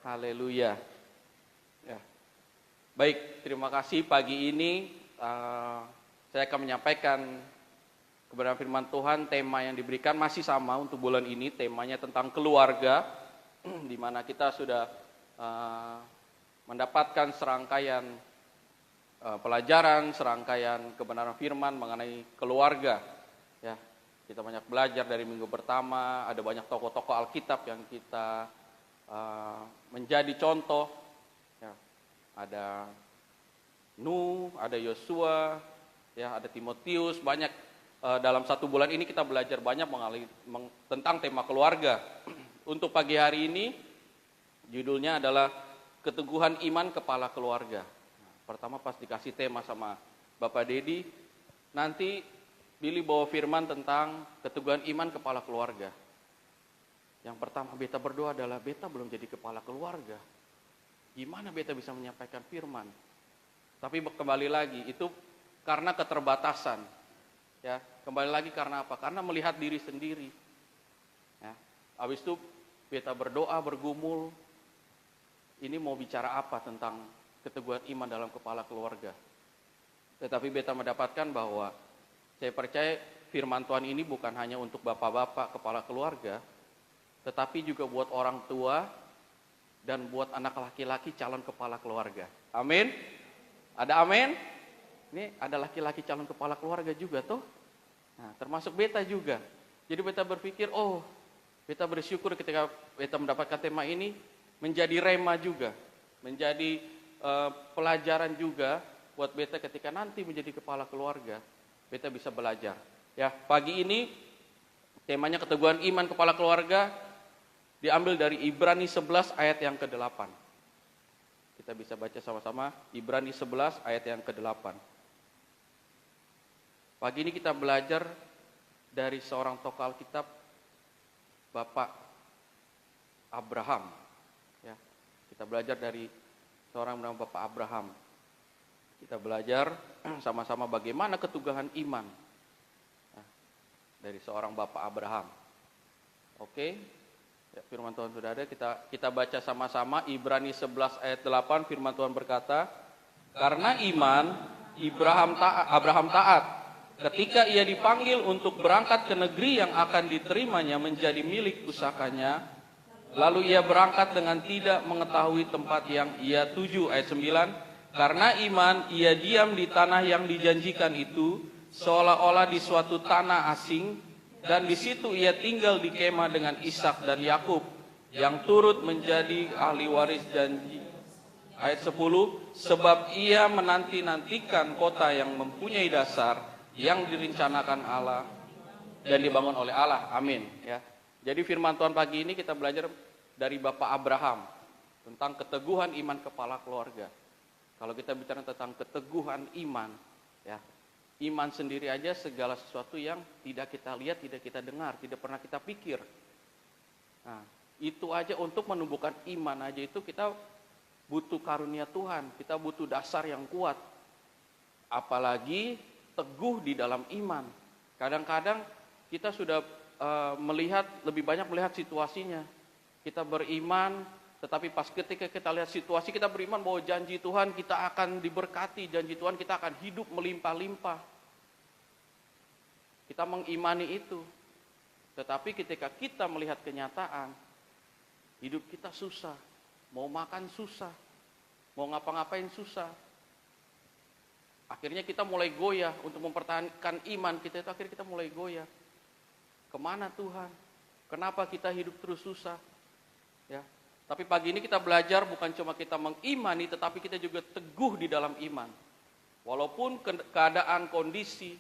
Haleluya. Ya. Baik, terima kasih pagi ini saya akan menyampaikan kebenaran firman Tuhan. Tema yang diberikan masih sama untuk bulan ini, temanya tentang keluarga, di mana kita sudah mendapatkan serangkaian pelajaran, serangkaian kebenaran firman mengenai keluarga. Ya, kita banyak belajar dari minggu pertama, ada banyak tokoh-tokoh Alkitab yang kita menjadi contoh. Ya, ada Nuh, ada Yosua, ya, ada Timotius. Banyak dalam satu bulan ini kita belajar banyak tentang tema keluarga. Untuk pagi hari ini judulnya adalah keteguhan iman kepala keluarga. Pertama pas dikasih tema sama Bapak Dedi, nanti Billy bawa firman tentang keteguhan iman kepala keluarga. Yang pertama beta berdoa adalah beta belum jadi kepala keluarga. Gimana beta bisa menyampaikan firman? Tapi kembali lagi itu karena keterbatasan. Ya, kembali lagi karena apa? Karena melihat diri sendiri. Ya, habis itu beta berdoa, bergumul. Ini mau bicara apa tentang keteguhan iman dalam kepala keluarga? Tetapi beta mendapatkan bahwa saya percaya firman Tuhan ini bukan hanya untuk bapak-bapak kepala keluarga, tetapi juga buat orang tua dan buat anak laki-laki calon kepala keluarga. Amin. Ada amin? Ini ada laki-laki calon kepala keluarga juga tuh. Nah, termasuk beta juga. Jadi beta berpikir, beta bersyukur ketika beta mendapatkan tema ini menjadi rema juga, menjadi pelajaran juga buat beta ketika nanti menjadi kepala keluarga, beta bisa belajar. Ya, pagi ini temanya keteguhan iman kepala keluarga diambil dari Ibrani 11 ayat yang ke-8. Kita bisa baca sama-sama Ibrani 11 ayat yang ke-8. Pagi ini kita belajar dari seorang tokoh Alkitab, Bapak Abraham. Ya, kita belajar dari seorang bernama Bapak Abraham. Kita belajar sama-sama bagaimana keteguhan iman dari seorang Bapak Abraham. Oke, ya, firman Tuhan sudah ada. Kita baca sama-sama Ibrani 11 ayat 8. Firman Tuhan berkata, karena iman Abraham taat ketika ia dipanggil untuk berangkat ke negeri yang akan diterimanya menjadi milik pusakanya, lalu ia berangkat dengan tidak mengetahui tempat yang ia tuju. Ayat 9, karena iman ia diam di tanah yang dijanjikan itu, seolah-olah di suatu tanah asing, dan di situ ia tinggal di kemah dengan Ishak dan Yakub yang turut menjadi ahli waris janji. Ayat 10, sebab ia menanti-nantikan kota yang mempunyai dasar, yang direncanakan Allah dan dibangun oleh Allah. Amin. Ya. Jadi firman Tuhan pagi ini kita belajar dari Bapak Abraham tentang keteguhan iman kepala keluarga. Kalau kita bicara tentang keteguhan iman, ya, iman sendiri aja segala sesuatu yang tidak kita lihat, tidak kita dengar, tidak pernah kita pikir. Nah, itu aja untuk menumbuhkan iman aja itu kita butuh karunia Tuhan, kita butuh dasar yang kuat. Apalagi teguh di dalam iman. Kadang-kadang kita sudah lebih banyak melihat situasinya. Kita beriman, tetapi pas ketika kita lihat situasi, kita beriman bahwa janji Tuhan kita akan diberkati, janji Tuhan kita akan hidup melimpah-limpah. Kita mengimani itu. Tetapi ketika kita melihat kenyataan, hidup kita susah, mau makan susah, mau ngapa-ngapain susah. Akhirnya kita mulai goyah untuk mempertahankan iman kita itu, akhirnya kita mulai goyah. Kemana Tuhan? Kenapa kita hidup terus susah? Ya. Tapi pagi ini kita belajar bukan cuma kita mengimani, tetapi kita juga teguh di dalam iman. Walaupun keadaan, kondisi,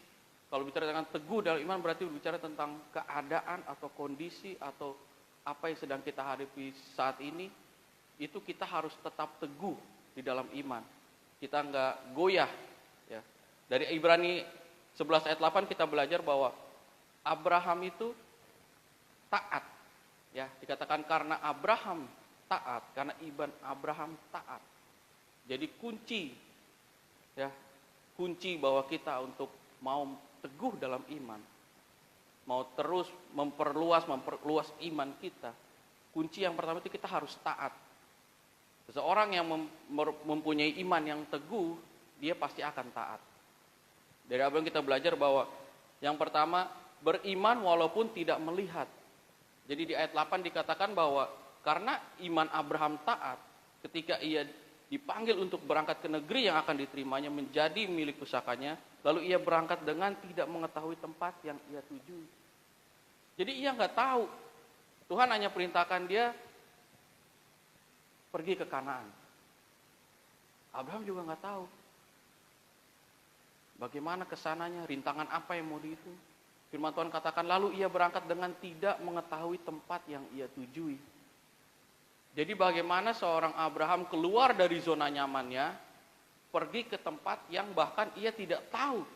kalau bicara tentang teguh dalam iman berarti bicara tentang keadaan atau kondisi atau apa yang sedang kita hadapi saat ini, itu kita harus tetap teguh di dalam iman. Kita enggak goyah. Ya. Dari Ibrani 11 ayat 8 kita belajar bahwa Abraham itu taat. Ya, dikatakan karena Abraham taat, karena iman Abraham taat. Jadi kunci bahwa kita untuk mau teguh dalam iman, mau terus memperluas iman kita, kunci yang pertama itu kita harus taat. Seseorang yang mempunyai iman yang teguh, dia pasti akan taat. Dari apa yang kita belajar bahwa yang pertama, beriman walaupun tidak melihat. Jadi di ayat 8 dikatakan bahwa karena iman Abraham taat, ketika ia dipanggil untuk berangkat ke negeri yang akan diterimanya menjadi milik pusakanya, lalu ia berangkat dengan tidak mengetahui tempat yang ia tuju. Jadi ia nggak tahu. Tuhan hanya perintahkan dia pergi ke Kanaan. Abraham juga nggak tahu bagaimana kesananya, rintangan apa yang mau dihitung. Firman Tuhan katakan, lalu ia berangkat dengan tidak mengetahui tempat yang ia tujui. Jadi bagaimana seorang Abraham keluar dari zona nyamannya, pergi ke tempat yang bahkan ia tidak tahu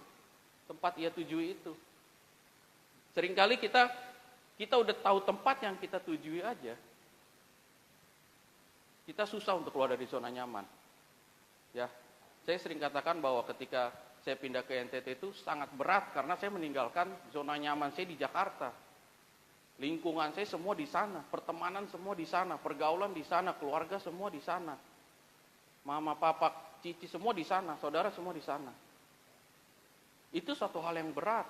tempat ia tujui itu. Seringkali kita udah tahu tempat yang kita tujui aja, kita susah untuk keluar dari zona nyaman. Ya, saya sering katakan bahwa ketika saya pindah ke NTT itu sangat berat karena saya meninggalkan zona nyaman saya di Jakarta. Lingkungan saya semua di sana, pertemanan semua di sana, pergaulan di sana, keluarga semua di sana. Mama, papa, cici semua di sana, saudara semua di sana. Itu suatu hal yang berat.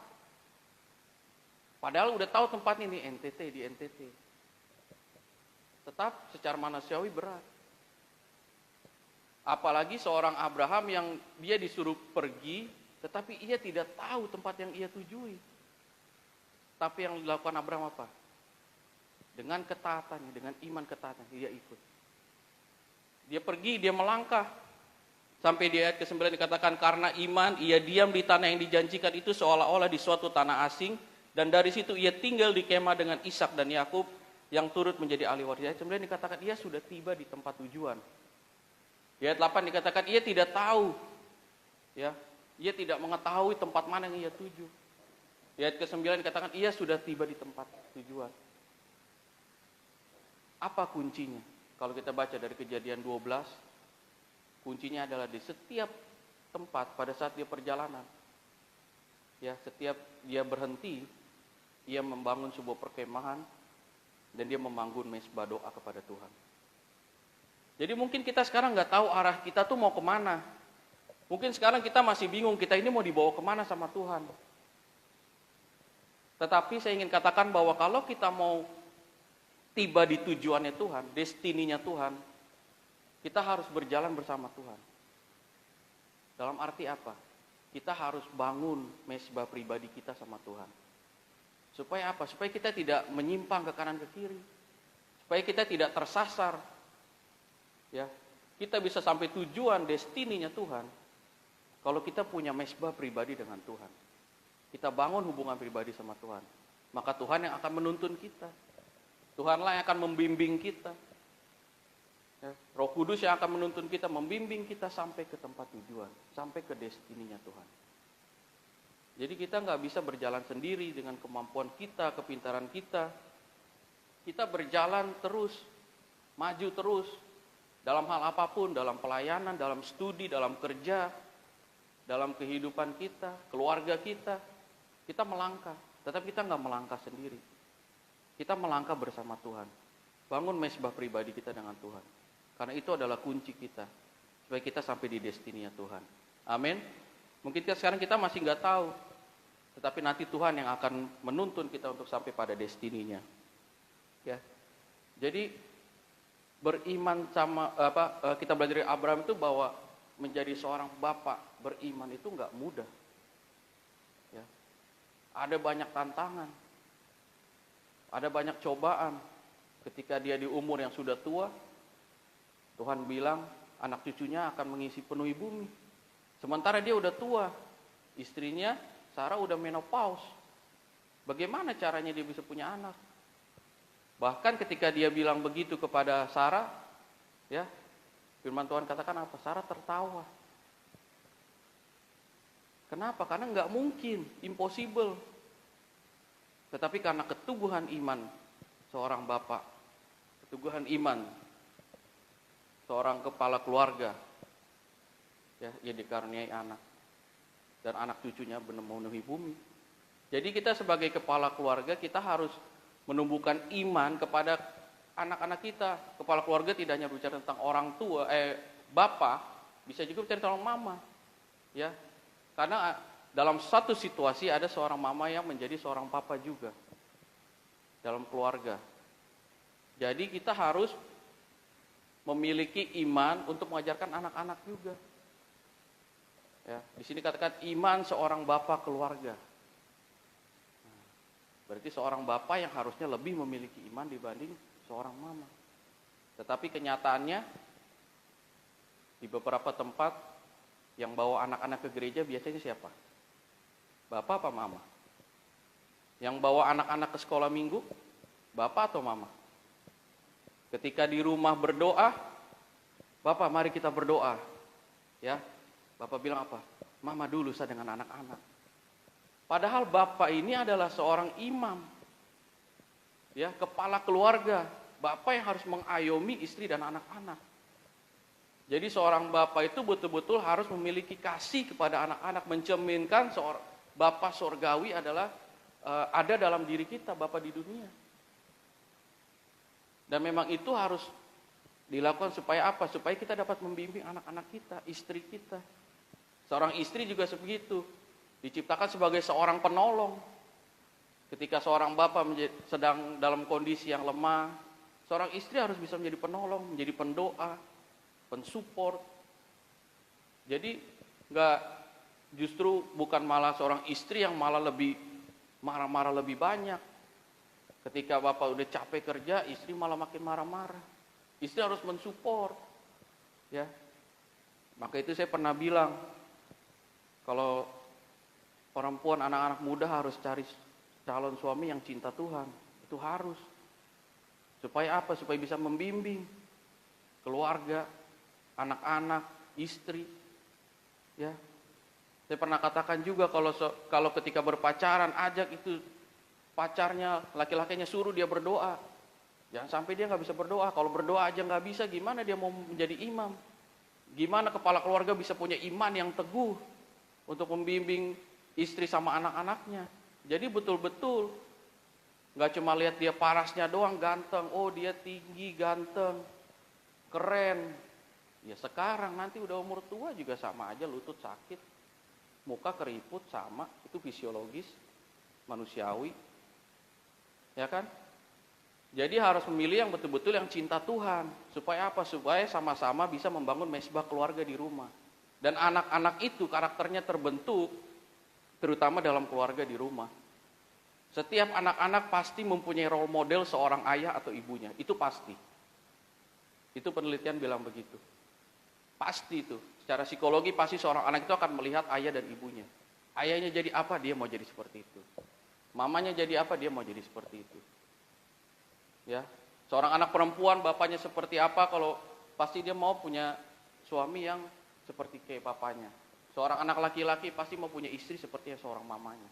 Padahal udah tahu tempat ini NTT, di NTT. Tetap secara manusiawi berat. Apalagi seorang Abraham yang dia disuruh pergi, tetapi ia tidak tahu tempat yang ia tujui. Tapi yang dilakukan Abraham apa? Dengan ketaatannya, dengan iman ketaatan, dia ikut. Dia pergi, dia melangkah. Sampai di ayat ke-9 dikatakan, karena iman, ia diam di tanah yang dijanjikan itu seolah-olah di suatu tanah asing, dan dari situ ia tinggal di kemah dengan Ishak dan Yakub yang turut menjadi ahli waris. Ayat 9 dikatakan, ia sudah tiba di tempat tujuan. Di ayat 8 dikatakan, ia tidak tahu. Ya, ia tidak mengetahui tempat mana yang ia tuju. Di ayat ke-9 dikatakan, ia sudah tiba di tempat tujuan. Apa kuncinya? Kalau kita baca dari Kejadian 12, kuncinya adalah di setiap tempat pada saat dia perjalanan. Ya, setiap dia berhenti, ia membangun sebuah perkemahan dan dia membangun mezbah doa kepada Tuhan. Jadi mungkin kita sekarang nggak tahu arah kita tuh mau kemana. Mungkin sekarang kita masih bingung, kita ini mau dibawa kemana sama Tuhan. Tetapi saya ingin katakan bahwa kalau kita mau tiba di tujuannya Tuhan, destininya Tuhan, kita harus berjalan bersama Tuhan. Dalam arti apa? Kita harus bangun mezbah pribadi kita sama Tuhan. Supaya apa? Supaya kita tidak menyimpang ke kanan ke kiri. Supaya kita tidak tersasar. Ya, kita bisa sampai tujuan destininya Tuhan kalau kita punya mezbah pribadi dengan Tuhan. Kita bangun hubungan pribadi sama Tuhan. Maka Tuhan yang akan menuntun kita. Tuhanlah yang akan membimbing kita. Ya, Roh Kudus yang akan menuntun kita, membimbing kita sampai ke tempat tujuan, sampai ke destininya Tuhan. Jadi kita nggak bisa berjalan sendiri dengan kemampuan kita, kepintaran kita. Kita berjalan terus, maju terus, dalam hal apapun, dalam pelayanan, dalam studi, dalam kerja, dalam kehidupan kita, keluarga kita melangkah. Tetapi kita nggak melangkah sendiri. Kita melangkah bersama Tuhan. Bangun mezbah pribadi kita dengan Tuhan. Karena itu adalah kunci kita. Supaya kita sampai di destininya Tuhan. Amin. Mungkin sekarang kita masih nggak tahu. Tetapi nanti Tuhan yang akan menuntun kita untuk sampai pada destininya. Ya. Jadi beriman sama kita belajar dari Abraham itu bahwa menjadi seorang bapak beriman itu nggak mudah. Ya. Ada banyak tantangan. Ada banyak cobaan. Ketika dia di umur yang sudah tua, Tuhan bilang anak cucunya akan mengisi penuhi bumi. Sementara dia udah tua, istrinya Sarah udah menopause. Bagaimana caranya dia bisa punya anak? Bahkan ketika dia bilang begitu kepada Sarah, ya, firman Tuhan katakan apa? Sarah tertawa. Kenapa? Karena nggak mungkin, impossible. Tetapi karena keteguhan iman seorang bapak, keteguhan iman seorang kepala keluarga, ya, ia dikaruniai anak dan anak cucunya memenuhi bumi. Jadi kita sebagai kepala keluarga kita harus menumbuhkan iman kepada anak-anak kita. Kepala keluarga tidak hanya bicara tentang orang tua, bapak, bisa juga bicara tentang mama. Ya, karena dalam satu situasi ada seorang mama yang menjadi seorang papa juga dalam keluarga. Jadi kita harus memiliki iman untuk mengajarkan anak-anak juga. Ya, di sini katakan iman seorang bapak keluarga. Berarti seorang bapak yang harusnya lebih memiliki iman dibanding seorang mama. Tetapi kenyataannya di beberapa tempat yang bawa anak-anak ke gereja biasanya siapa? Bapak apa mama? Yang bawa anak-anak ke sekolah minggu, bapak atau mama? Ketika di rumah berdoa, bapak mari kita berdoa. Ya, bapak bilang apa? Mama dulu saya dengan anak-anak. Padahal bapak ini adalah seorang imam. Ya, kepala keluarga. Bapak yang harus mengayomi istri dan anak-anak. Jadi seorang bapak itu betul-betul harus memiliki kasih kepada anak-anak, mencerminkan seorang bapak surgawi adalah ada dalam diri kita, bapak di dunia. Dan memang itu harus dilakukan supaya apa? Supaya kita dapat membimbing anak-anak kita, istri kita. Seorang istri juga sebegitu. Diciptakan sebagai seorang penolong. Ketika seorang bapak sedang dalam kondisi yang lemah, seorang istri harus bisa menjadi penolong, menjadi pendoa, pensupport. Jadi justru bukan malah seorang istri yang malah lebih marah-marah lebih banyak. Ketika bapak udah capek kerja, istri malah makin marah-marah. Istri harus mensupport. Ya. Maka itu saya pernah bilang, kalau perempuan, anak-anak muda harus cari calon suami yang cinta Tuhan. Itu harus. Supaya apa? Supaya bisa membimbing keluarga, anak-anak, istri. Ya. Saya pernah katakan juga kalau ketika berpacaran, ajak itu pacarnya, laki-lakinya suruh dia berdoa. Jangan sampai dia nggak bisa berdoa. Kalau berdoa aja nggak bisa, gimana dia mau menjadi imam? Gimana kepala keluarga bisa punya iman yang teguh untuk membimbing istri sama anak-anaknya? Jadi betul-betul nggak cuma lihat dia parasnya doang ganteng, oh dia tinggi ganteng, keren. Ya sekarang nanti udah umur tua juga sama aja, lutut sakit, muka keriput sama, itu fisiologis, manusiawi, ya kan? Jadi harus memilih yang betul-betul yang cinta Tuhan, supaya apa? Supaya sama-sama bisa membangun mesbah keluarga di rumah. Dan anak-anak itu karakternya terbentuk terutama dalam keluarga di rumah. Setiap anak-anak pasti mempunyai role model seorang ayah atau ibunya, itu pasti. Itu penelitian bilang begitu. Pasti itu. Secara psikologi pasti seorang anak itu akan melihat ayah dan ibunya. Ayahnya jadi apa, dia mau jadi seperti itu. Mamanya jadi apa, dia mau jadi seperti itu. Ya, seorang anak perempuan bapaknya seperti apa, kalau pasti dia mau punya suami yang seperti kayak papanya. Seorang anak laki-laki pasti mau punya istri seperti seorang mamanya.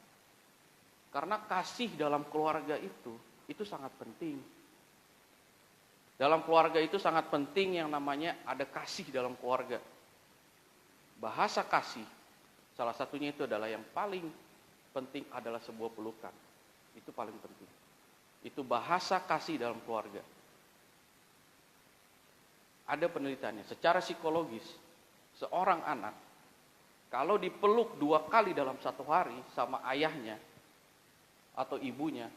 Karena kasih dalam keluarga itu sangat penting. Dalam keluarga itu sangat penting yang namanya ada kasih dalam keluarga. Bahasa kasih, salah satunya itu adalah yang paling penting adalah sebuah pelukan. Itu paling penting. Itu bahasa kasih dalam keluarga. Ada penelitiannya, secara psikologis, seorang anak kalau dipeluk 2 kali dalam 1 hari sama ayahnya atau ibunya,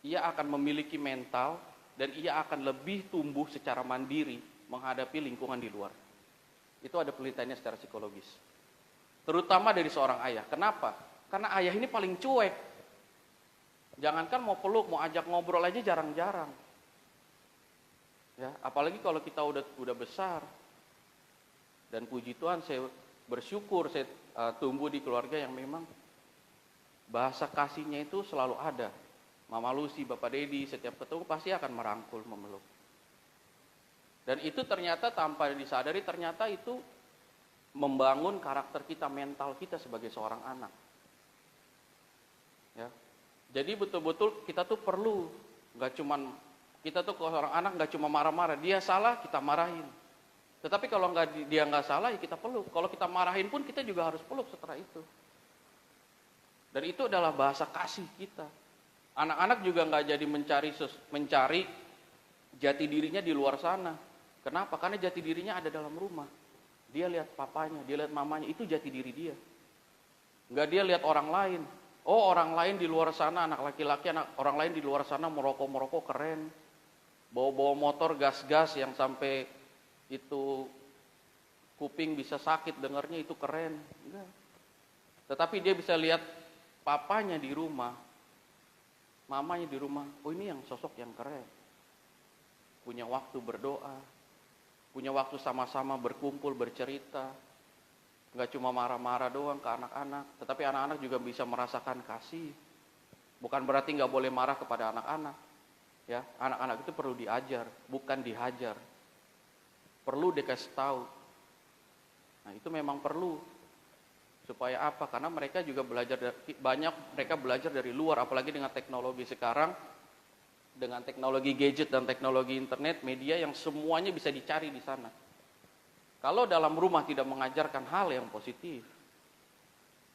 ia akan memiliki mental dan ia akan lebih tumbuh secara mandiri menghadapi lingkungan di luar. Itu ada penelitiannya secara psikologis. Terutama dari seorang ayah. Kenapa? Karena ayah ini paling cuek. Jangankan mau peluk, mau ajak ngobrol aja jarang-jarang. Ya, apalagi kalau kita udah besar. Dan puji Tuhan saya bersyukur saya tumbuh di keluarga yang memang bahasa kasihnya itu selalu ada. Mama Lucy, Bapak Dedi setiap ketemu pasti akan merangkul, memeluk. Dan itu ternyata tanpa disadari ternyata itu membangun karakter kita, mental kita sebagai seorang anak. Ya. Jadi betul-betul kita tuh perlu, kita tuh kalau seorang anak nggak cuma marah-marah, dia salah kita marahin. Tetapi kalau dia nggak salah ya kita peluk. Kalau kita marahin pun kita juga harus peluk setelah itu. Dan itu adalah bahasa kasih kita. Anak-anak juga nggak jadi mencari Jati dirinya di luar sana. Kenapa? Karena jati dirinya ada dalam rumah. Dia lihat papanya, dia lihat mamanya, itu jati diri dia. Enggak dia lihat orang lain. Oh, orang lain di luar sana, anak laki-laki, orang lain di luar sana merokok keren. Bawa-bawa motor gas-gas yang sampai itu kuping bisa sakit dengarnya, itu keren. Enggak. Tetapi dia bisa lihat papanya di rumah, mamanya di rumah. Oh, ini yang sosok yang keren. Punya waktu berdoa, punya waktu sama-sama berkumpul, bercerita. Enggak cuma marah-marah doang ke anak-anak, tetapi anak-anak juga bisa merasakan kasih. Bukan berarti nggak boleh marah kepada anak-anak. Ya, anak-anak itu perlu diajar, bukan dihajar. Perlu dikasih tahu. Nah, itu memang perlu. Supaya apa? Karena mereka juga mereka belajar dari luar, apalagi dengan teknologi sekarang, dengan teknologi gadget dan teknologi internet, media yang semuanya bisa dicari di sana. Kalau dalam rumah tidak mengajarkan hal yang positif,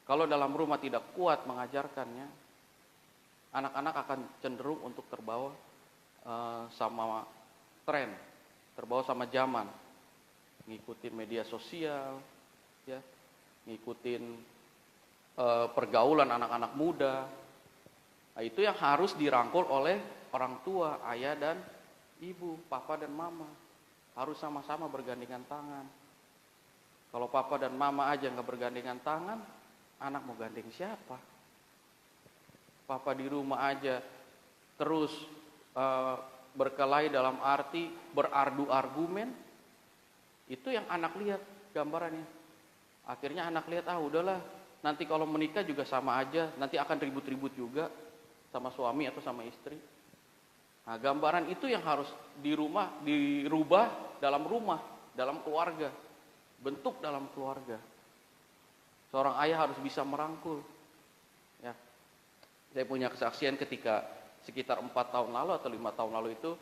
kalau dalam rumah tidak kuat mengajarkannya, anak-anak akan cenderung untuk terbawa sama tren, terbawa sama zaman, ngikutin media sosial, ya, ngikutin pergaulan anak-anak muda. Nah, itu yang harus dirangkul oleh orang tua, ayah dan ibu, papa dan mama. Harus sama-sama bergandengan tangan. Kalau papa dan mama aja nggak bergandengan tangan, anak mau gandeng siapa? Papa di rumah aja terus berkelahi dalam arti berardu argumen, itu yang anak lihat gambarannya. Akhirnya anak lihat, udahlah, nanti kalau menikah juga sama aja, nanti akan ribut-ribut juga sama suami atau sama istri. Nah, gambaran itu yang harus dirubah dalam rumah, dalam keluarga, bentuk dalam keluarga. Seorang ayah harus bisa merangkul. Ya, saya punya kesaksian ketika sekitar 4 tahun lalu atau 5 tahun lalu itu,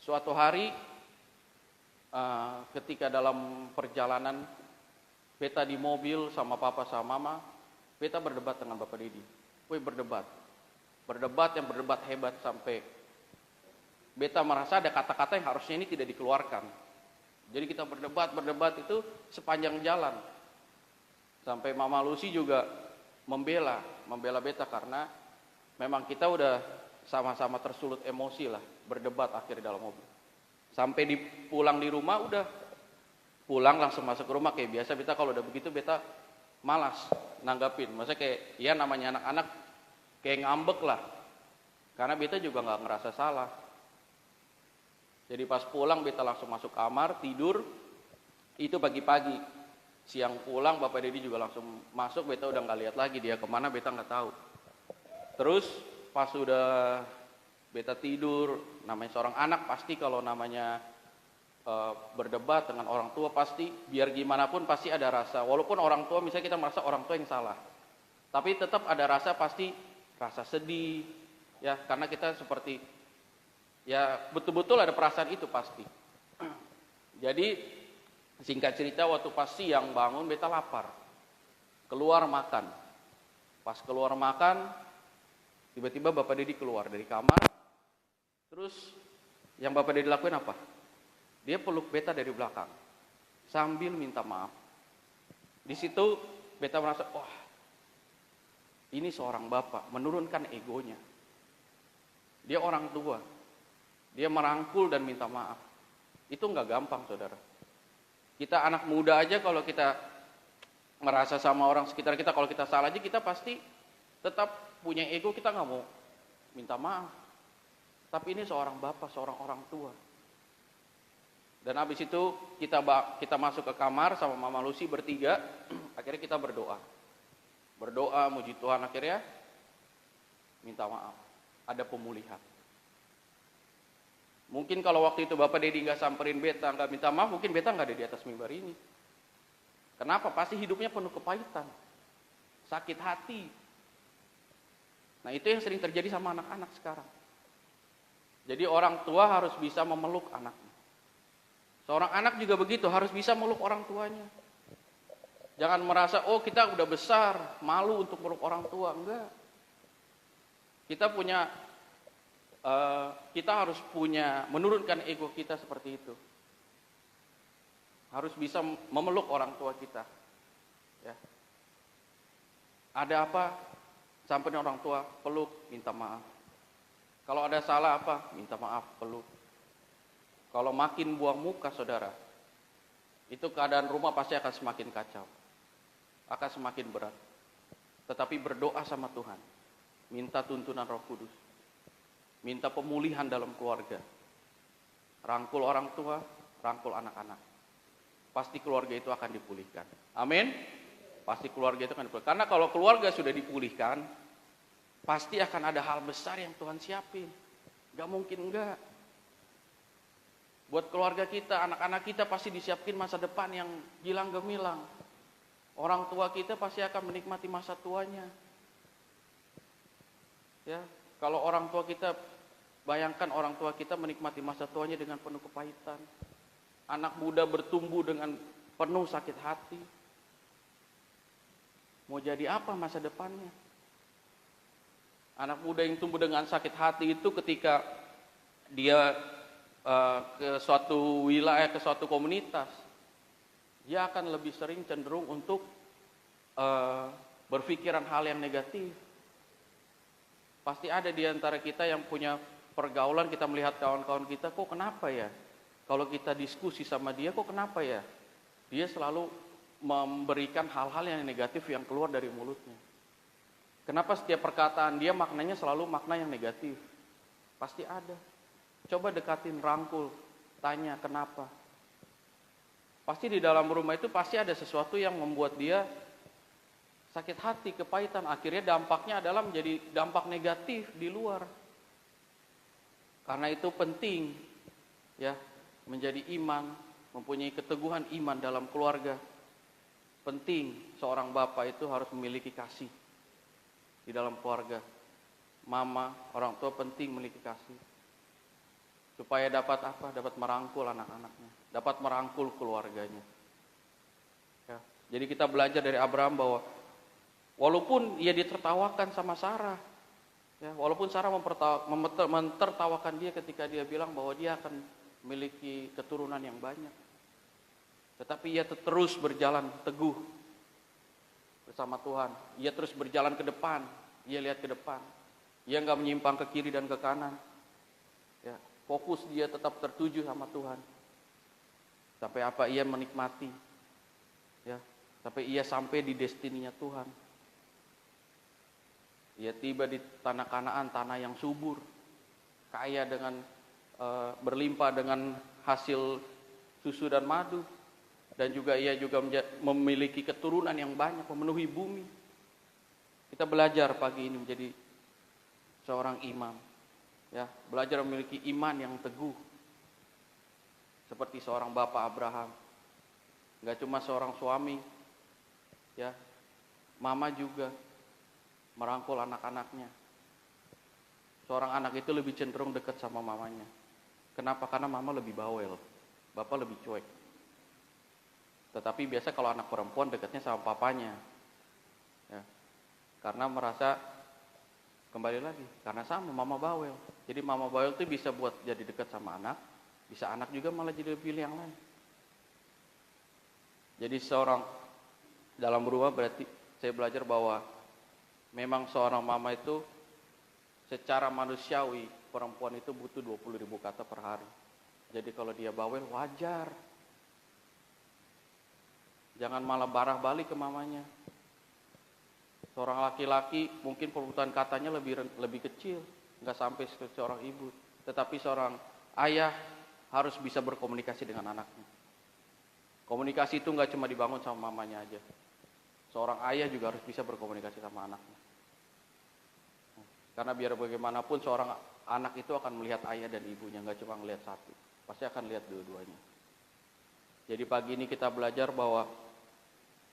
suatu hari ketika dalam perjalanan beta di mobil sama papa sama mama, beta berdebat dengan Bapak Dedi. Berdebat yang berdebat hebat sampai beta merasa ada kata-kata yang harusnya ini tidak dikeluarkan. Jadi kita berdebat itu sepanjang jalan. Sampai Mama Lucy juga membela beta karena memang kita udah sama-sama tersulut emosi lah, berdebat akhirnya dalam mobil. Sampai pulang di rumah, udah pulang langsung masuk ke rumah kayak biasa. Beta kalau udah begitu beta malas nanggapin. Maksudnya kayak ya namanya anak-anak kayak ngambek lah. Karena beta juga nggak ngerasa salah. Jadi pas pulang beta langsung masuk kamar, tidur. Itu pagi-pagi. Siang pulang Bapak Dedi juga langsung masuk, beta udah nggak lihat lagi dia kemana, beta nggak tahu. Terus pas udah beta tidur, namanya seorang anak pasti kalau namanya berdebat dengan orang tua pasti biar gimana pun pasti ada rasa. Walaupun orang tua misalnya kita merasa orang tua yang salah, tapi tetap ada rasa, pasti rasa sedih ya, karena kita seperti ya betul-betul ada perasaan itu pasti. Jadi singkat cerita, waktu pas siang bangun beta lapar, keluar makan. Pas keluar makan, tiba-tiba Bapak Dedi keluar dari kamar. Terus yang Bapak Dedi lakuin apa? Dia peluk beta dari belakang sambil minta maaf. Di situ beta merasa, wah, ini seorang bapak menurunkan egonya. Dia orang tua, dia merangkul dan minta maaf. Itu nggak gampang, saudara. Kita anak muda aja kalau kita merasa sama orang sekitar kita, kalau kita salah aja kita pasti tetap punya ego, kita nggak mau minta maaf. Tapi ini seorang bapak, seorang orang tua. Dan habis itu kita masuk ke kamar sama Mama Lucy bertiga. Akhirnya kita berdoa, muji Tuhan. Akhirnya minta maaf, ada pemulihan. Mungkin kalau waktu itu Bapak Dedi nggak samperin beta, nggak minta maaf, mungkin beta nggak ada di atas mimbar ini. Kenapa? Pasti hidupnya penuh kepahitan, sakit hati. Nah, itu yang sering terjadi sama anak-anak sekarang. Jadi orang tua harus bisa memeluk anaknya. Seorang anak juga begitu, harus bisa meluk orang tuanya. Jangan merasa, oh kita udah besar, malu untuk meluk orang tua. Enggak. Kita punya kita harus menurunkan ego kita seperti itu. Harus bisa memeluk orang tua kita. Ya. Ada apa, sampai orang tua peluk, minta maaf. Kalau ada salah apa, minta maaf, peluk. Kalau makin buang muka saudara, itu keadaan rumah pasti akan semakin kacau. Akan semakin berat. Tetapi berdoa sama Tuhan. Minta tuntunan Roh Kudus. Minta pemulihan dalam keluarga. Rangkul orang tua, rangkul anak-anak. Pasti keluarga itu akan dipulihkan. Amin. Pasti keluarga itu akan dipulihkan. Karena kalau keluarga sudah dipulihkan, pasti akan ada hal besar yang Tuhan siapin. Gak mungkin enggak. Buat keluarga kita, anak-anak kita pasti disiapin masa depan yang gilang gemilang. Orang tua kita pasti akan menikmati masa tuanya. Ya, kalau orang tua kita, bayangkan orang tua kita menikmati masa tuanya dengan penuh kepahitan. Anak muda bertumbuh dengan penuh sakit hati. Mau jadi apa masa depannya? Anak muda yang tumbuh dengan sakit hati itu ketika dia ke suatu wilayah, ke suatu komunitas, dia akan lebih sering cenderung untuk berpikiran hal yang negatif. Pasti ada di antara kita yang punya pergaulan, kita melihat kawan-kawan kita, kok kenapa ya? Kalau kita diskusi sama dia, kok kenapa ya? Dia selalu memberikan hal-hal yang negatif yang keluar dari mulutnya. Kenapa setiap perkataan dia maknanya selalu makna yang negatif? Pasti ada. Coba dekatin, rangkul, tanya kenapa. Pasti di dalam rumah itu pasti ada sesuatu yang membuat dia sakit hati, kepahitan. Akhirnya dampaknya adalah menjadi dampak negatif di luar. Karena itu penting ya, menjadi iman, mempunyai keteguhan iman dalam keluarga. Penting seorang bapak itu harus memiliki kasih di dalam keluarga. Mama, orang tua penting memiliki kasih. Supaya dapat apa? Dapat merangkul anak-anaknya, dapat merangkul keluarganya. Ya. Jadi kita belajar dari Abraham bahwa walaupun ia ditertawakan sama Sarah, ya, walaupun Sarah mentertawakan dia ketika dia bilang bahwa dia akan memiliki keturunan yang banyak, tetapi ia terus berjalan teguh bersama Tuhan. Ia terus berjalan ke depan, ia lihat ke depan, ia nggak menyimpang ke kiri dan ke kanan. Ya, fokus dia tetap tertuju sama Tuhan. Sampai apa? Ia menikmati, ya, sampai ia sampai di destininya Tuhan. Ia tiba di tanah Kanaan, tanah yang subur, kaya dengan berlimpah dengan hasil susu dan madu, dan juga ia juga memiliki keturunan yang banyak, memenuhi bumi. Kita belajar pagi ini menjadi seorang imam, ya, belajar memiliki iman yang teguh, seperti seorang bapak Abraham. Gak cuma seorang suami, ya, mama juga merangkul anak-anaknya. Seorang anak itu lebih cenderung dekat sama mamanya. Kenapa? Karena mama lebih bawel, bapak lebih cuek. Tetapi biasa kalau anak perempuan dekatnya sama papanya, ya, karena merasa, kembali lagi, karena sama mama bawel. Jadi mama bawel itu bisa buat jadi dekat sama anak, bisa anak juga malah jadi pilih yang lain. Jadi seorang dalam rumah, berarti saya belajar bahwa memang seorang mama itu secara manusiawi, perempuan itu butuh 20.000 kata per hari. Jadi kalau dia bawel, wajar. Jangan malah barah balik ke mamanya. Seorang laki-laki mungkin perbuatan katanya lebih kecil, nggak sampai seorang ibu. Tetapi seorang ayah harus bisa berkomunikasi dengan anaknya. Komunikasi itu nggak cuma dibangun sama mamanya aja. Seorang ayah juga harus bisa berkomunikasi sama anaknya. Karena biar bagaimanapun seorang anak itu akan melihat ayah dan ibunya, nggak cuma melihat satu, pasti akan lihat dua-duanya. Jadi pagi ini kita belajar bahwa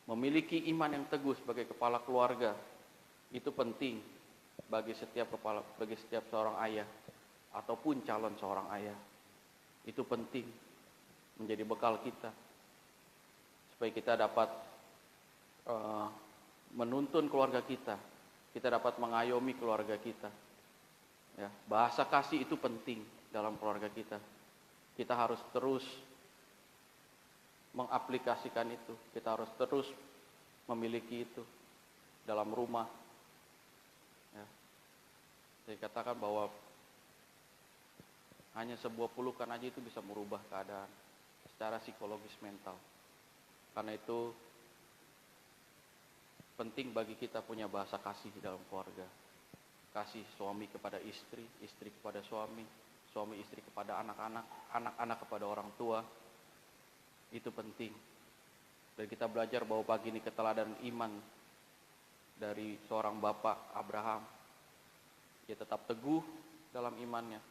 memiliki iman yang teguh sebagai kepala keluarga itu penting bagi setiap seorang ayah ataupun calon seorang ayah. Itu penting menjadi bekal kita supaya kita dapat menuntun keluarga kita dapat mengayomi keluarga kita. Ya, bahasa kasih itu penting dalam keluarga kita. Kita harus terus mengaplikasikan itu. Kita harus terus memiliki itu dalam rumah. Ya. Saya katakan bahwa hanya sebuah pelukan aja itu bisa merubah keadaan secara psikologis mental. Karena itu penting bagi kita punya bahasa kasih di dalam keluarga. Kasih suami kepada istri, istri kepada suami, suami istri kepada anak-anak, anak-anak kepada orang tua. Itu penting. Dan kita belajar bahwa pagi ini keteladanan iman dari seorang bapak Abraham. Dia tetap teguh dalam imannya.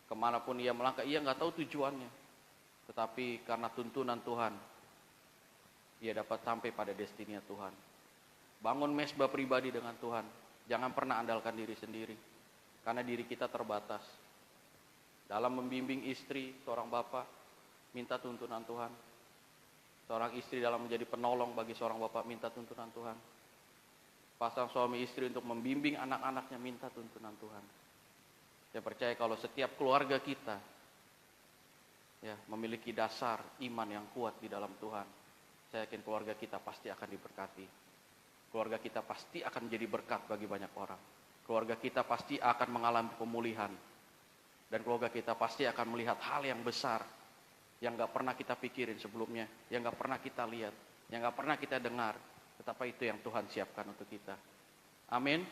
Kemanapun ia melangkah, ia nggak tahu tujuannya. Tetapi karena tuntunan Tuhan, ia dapat sampai pada destininya Tuhan. Bangun mesbah pribadi dengan Tuhan. Jangan pernah andalkan diri sendiri. Karena diri kita terbatas. Dalam membimbing istri, seorang bapak minta tuntunan Tuhan. Seorang istri dalam menjadi penolong bagi seorang bapak minta tuntunan Tuhan. Pasang suami istri untuk membimbing anak-anaknya minta tuntunan Tuhan. Saya percaya kalau setiap keluarga kita ya memiliki dasar iman yang kuat di dalam Tuhan, saya yakin keluarga kita pasti akan diberkati. Keluarga kita pasti akan menjadi berkat bagi banyak orang. Keluarga kita pasti akan mengalami pemulihan. Dan keluarga kita pasti akan melihat hal yang besar yang gak pernah kita pikirin sebelumnya, yang gak pernah kita lihat, yang gak pernah kita dengar. Tetapi itu yang Tuhan siapkan untuk kita. Amin.